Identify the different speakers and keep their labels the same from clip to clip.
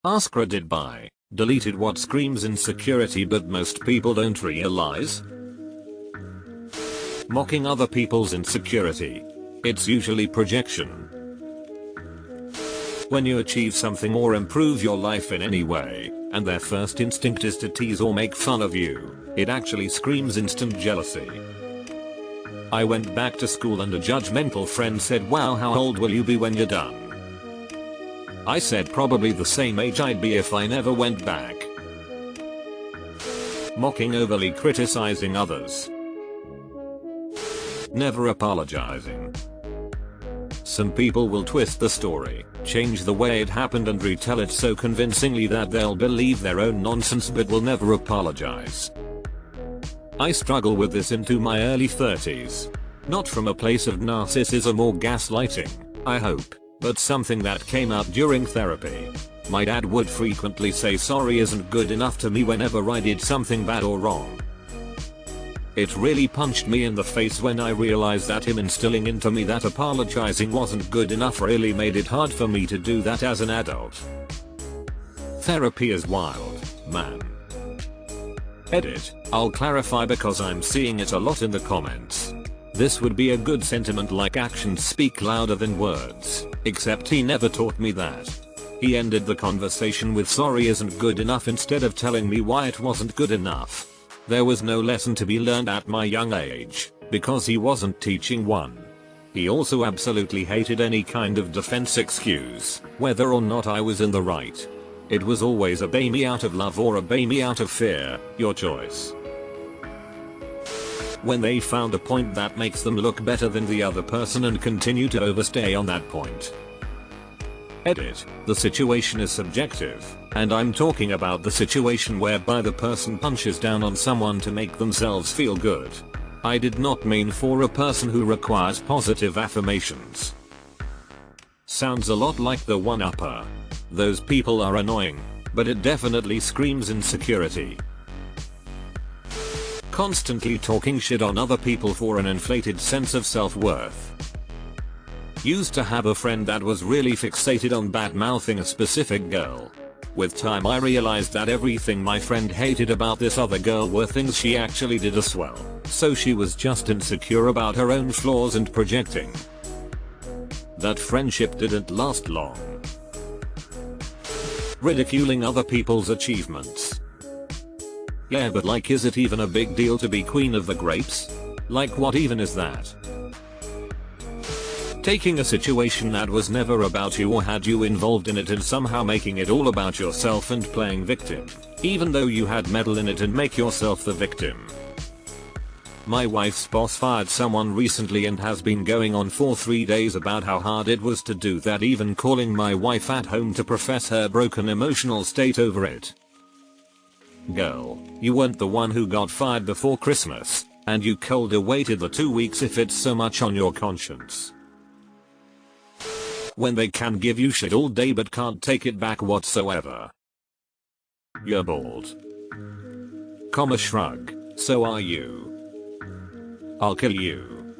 Speaker 1: AskReddit by deleted what screams insecurity but most people don't realize. Mocking other people's insecurity. It's usually projection. When you achieve something or improve your life in any way, and their first instinct is to tease or make fun of you, it actually screams instant jealousy. I went back to school and a judgmental friend said, "Wow, how old will you be when you're done?" I said probably the same age I'd be if I never went back. Mocking, overly criticizing others. Never apologizing. Some people will twist the story, change the way it happened and retell it so convincingly that they'll believe their own nonsense but will never apologize. I struggle with this into my early 30s. Not from a place of narcissism or gaslighting, I hope, but something that came out during therapy. My dad would frequently say sorry isn't good enough to me whenever I did something bad or wrong. It really punched me in the face when I realized that him instilling into me that apologizing wasn't good enough really made it hard for me to do that as an adult. Therapy is wild, man. Edit. I'll clarify because I'm seeing it a lot in the comments. This would be a good sentiment like actions speak louder than words, except he never taught me that. He ended the conversation with sorry isn't good enough instead of telling me why it wasn't good enough. There was no lesson to be learned at my young age, because he wasn't teaching one. He also absolutely hated any kind of defense excuse, whether or not I was in the right. It was always obey me out of love or obey me out of fear, your choice. When they found a point that makes them look better than the other person and continue to overstay on that point. Edit. The situation is subjective, and I'm talking about the situation whereby the person punches down on someone to make themselves feel good. I did not mean for a person who requires positive affirmations. Sounds a lot like the one-upper. Those people are annoying, but it definitely screams insecurity. Constantly talking shit on other people for an inflated sense of self-worth. Used to have a friend that was really fixated on bad-mouthing a specific girl. With time I realized that everything my friend hated about this other girl were things she actually did as well, so she was just insecure about her own flaws and projecting. That friendship didn't last long. Ridiculing other people's achievements. Yeah, but like, is it even a big deal to be queen of the grapes? Like, what even is that? Taking a situation that was never about you or had you involved in it and somehow making it all about yourself and playing victim, even though you had meddle in it and make yourself the victim. My wife's boss fired someone recently and has been going on for 3 days about how hard it was to do that, even calling my wife at home to profess her broken emotional state over it. Girl, you weren't the one who got fired before Christmas, and you cold awaited the 2 weeks if it's so much on your conscience. When they can give you shit all day but can't take it back whatsoever. You're bald. Comma shrug, so are you. I'll kill you.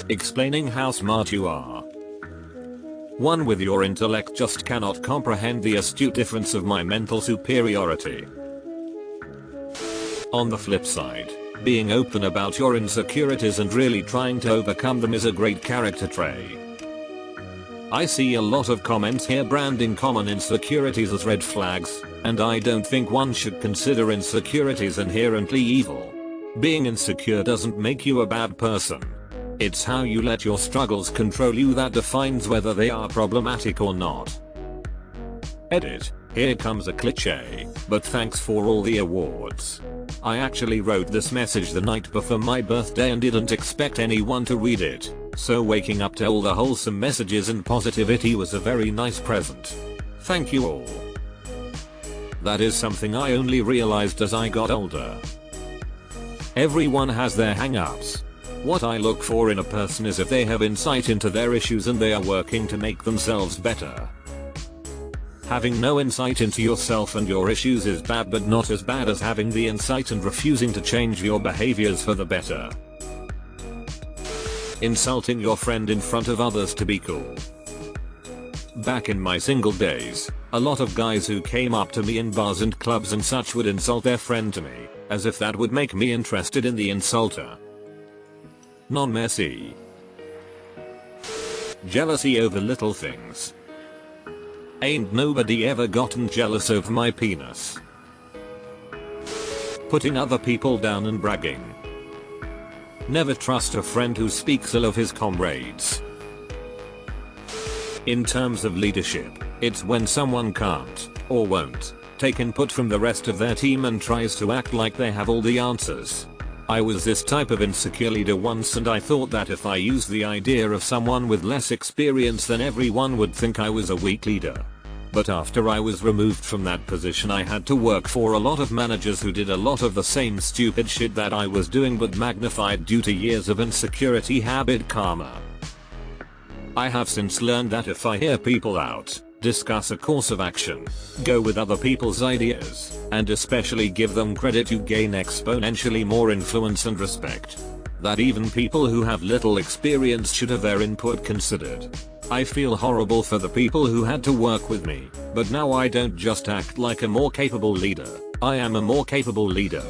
Speaker 1: Explaining how smart you are. One with your intellect just cannot comprehend the astute difference of my mental superiority. On the flip side, being open about your insecurities and really trying to overcome them is a great character trait. I see a lot of comments here branding common insecurities as red flags, and I don't think one should consider insecurities inherently evil. Being insecure doesn't make you a bad person. It's how you let your struggles control you that defines whether they are problematic or not. Edit. Here comes a cliche, but thanks for all the awards. I actually wrote this message the night before my birthday and didn't expect anyone to read it, so waking up to all the wholesome messages and positivity was a very nice present. Thank you all. That is something I only realized as I got older. Everyone has their hang-ups. What I look for in a person is if they have insight into their issues and they are working to make themselves better. Having no insight into yourself and your issues is bad, but not as bad as having the insight and refusing to change your behaviors for the better. Insulting your friend in front of others to be cool. Back in my single days, a lot of guys who came up to me in bars and clubs and such would insult their friend to me, as if that would make me interested in the insulter. Non-messy. Jealousy over little things. Ain't nobody ever gotten jealous over my penis. Putting other people down and bragging. Never trust a friend who speaks ill of his comrades. In terms of leadership, it's when someone can't, or won't, take input from the rest of their team and tries to act like they have all the answers. I was this type of insecure leader once, and I thought that if I used the idea of someone with less experience then everyone would think I was a weak leader. But after I was removed from that position I had to work for a lot of managers who did a lot of the same stupid shit that I was doing, but magnified due to years of insecurity habit karma. I have since learned that if I hear people out, discuss a course of action, go with other people's ideas, and especially give them credit, you gain exponentially more influence and respect. That even people who have little experience should have their input considered. I feel horrible for the people who had to work with me, but now I don't just act like a more capable leader, I am a more capable leader.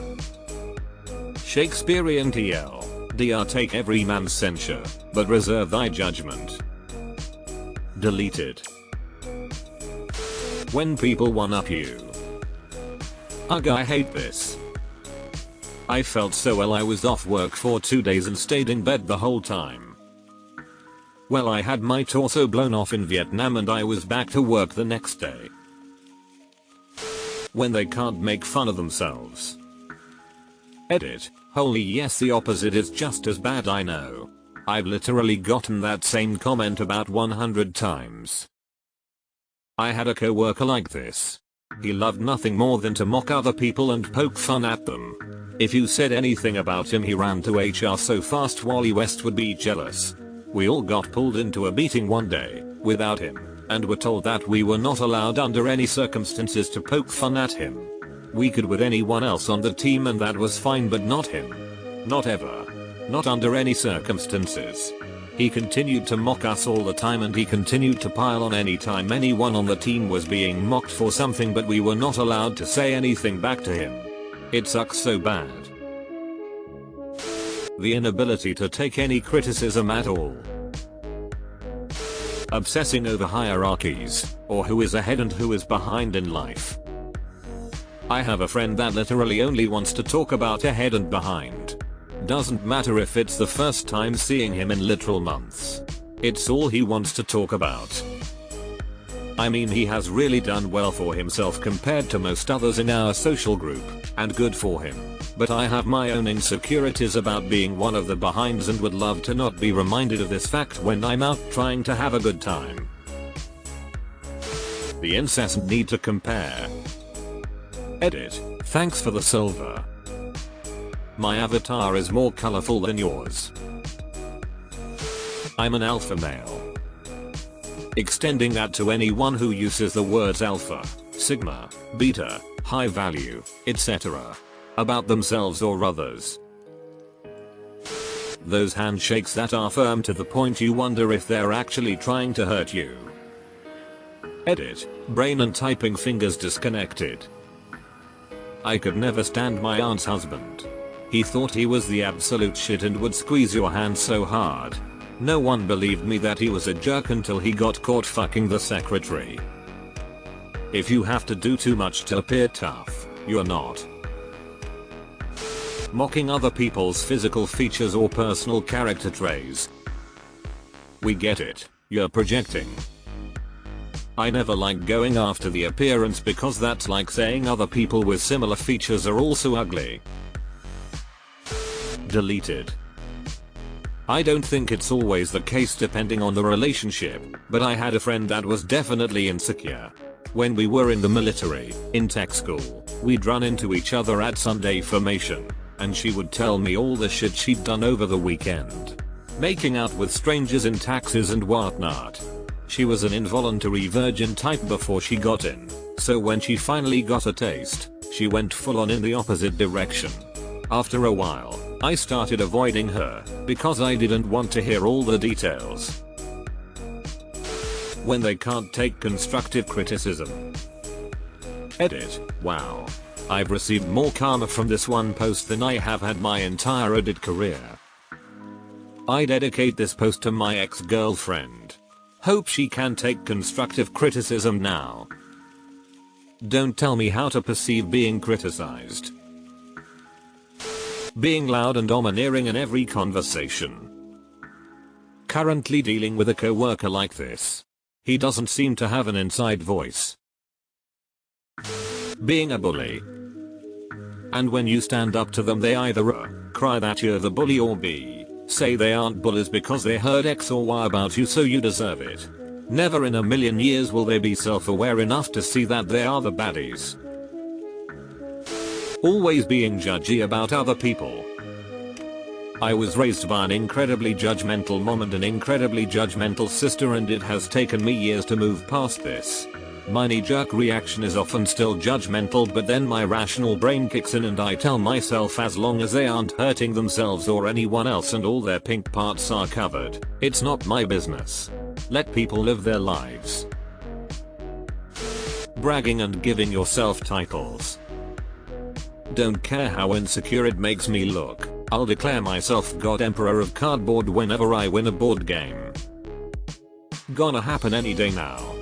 Speaker 1: Shakespearean TL. Dr. Take every man's censure, but reserve thy judgment. Deleted. When people one-up you. Ugh, I hate this. I felt so ill I was off work for 2 days and stayed in bed the whole time. Well, I had my torso blown off in Vietnam and I was back to work the next day. When they can't make fun of themselves. Edit. Holy yes, the opposite is just as bad, I know. I've literally gotten that same comment about 100 times. I had a coworker like this. He loved nothing more than to mock other people and poke fun at them. If you said anything about him he ran to HR so fast Wally West would be jealous. We all got pulled into a meeting one day, without him, and were told that we were not allowed under any circumstances to poke fun at him. We could with anyone else on the team and that was fine, but not him. Not ever. Not under any circumstances. He continued to mock us all the time, and he continued to pile on any time anyone on the team was being mocked for something, but we were not allowed to say anything back to him. It sucks so bad. The inability to take any criticism at all. Obsessing over hierarchies, or who is ahead and who is behind in life. I have a friend that literally only wants to talk about ahead and behind. Doesn't matter if it's the first time seeing him in literal months. It's all he wants to talk about. I mean, he has really done well for himself compared to most others in our social group, and good for him. But I have my own insecurities about being one of the behinds and would love to not be reminded of this fact when I'm out trying to have a good time. The incessant need to compare. Edit. Thanks for the silver. My avatar is more colorful than yours. I'm an alpha male. Extending that to anyone who uses the words alpha, sigma, beta, high value, etc. about themselves or others. Those handshakes that are firm to the point you wonder if they're actually trying to hurt you. Edit. Brain and typing fingers disconnected. I could never stand my aunt's husband. He thought he was the absolute shit and would squeeze your hand so hard. No one believed me that he was a jerk until he got caught fucking the secretary. If you have to do too much to appear tough, you're not. Mocking other people's physical features or personal character traits. We get it, you're projecting. I never like going after the appearance because that's like saying other people with similar features are also ugly. Deleted. I don't think it's always the case depending on the relationship, but I had a friend that was definitely insecure. When we were in the military, in tech school, we'd run into each other at Sunday formation, and she would tell me all the shit she'd done over the weekend. Making out with strangers in taxis and whatnot. She was an involuntary virgin type before she got in, so when she finally got a taste, she went full on in the opposite direction. After a while, I started avoiding her, because I didn't want to hear all the details. when they can't take constructive criticism. Edit. Wow. I've received more karma from this one post than I have had my entire Reddit career. I dedicate this post to my ex-girlfriend. Hope she can take constructive criticism now. Don't tell me how to perceive being criticized. Being loud and domineering in every conversation. Currently dealing with a coworker like this. He doesn't seem to have an inside voice. Being a bully. And when you stand up to them they either A, cry that you're the bully, or B, say they aren't bullies because they heard X or Y about you so you deserve it. Never in a million years will they be self-aware enough to see that they are the baddies. Always being judgy about other people. I was raised by an incredibly judgmental mom and an incredibly judgmental sister, and it has taken me years to move past this. My knee-jerk reaction is often still judgmental, but then my rational brain kicks in and I tell myself as long as they aren't hurting themselves or anyone else and all their pink parts are covered, it's not my business. Let people live their lives. Bragging and giving yourself titles. Don't care how insecure it makes me look, I'll declare myself God Emperor of Cardboard whenever I win a board game. Gonna happen any day now.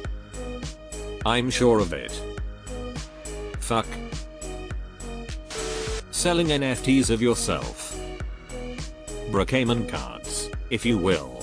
Speaker 1: I'm sure of it. Fuck. Selling NFTs of yourself. Brokeman cards, if you will.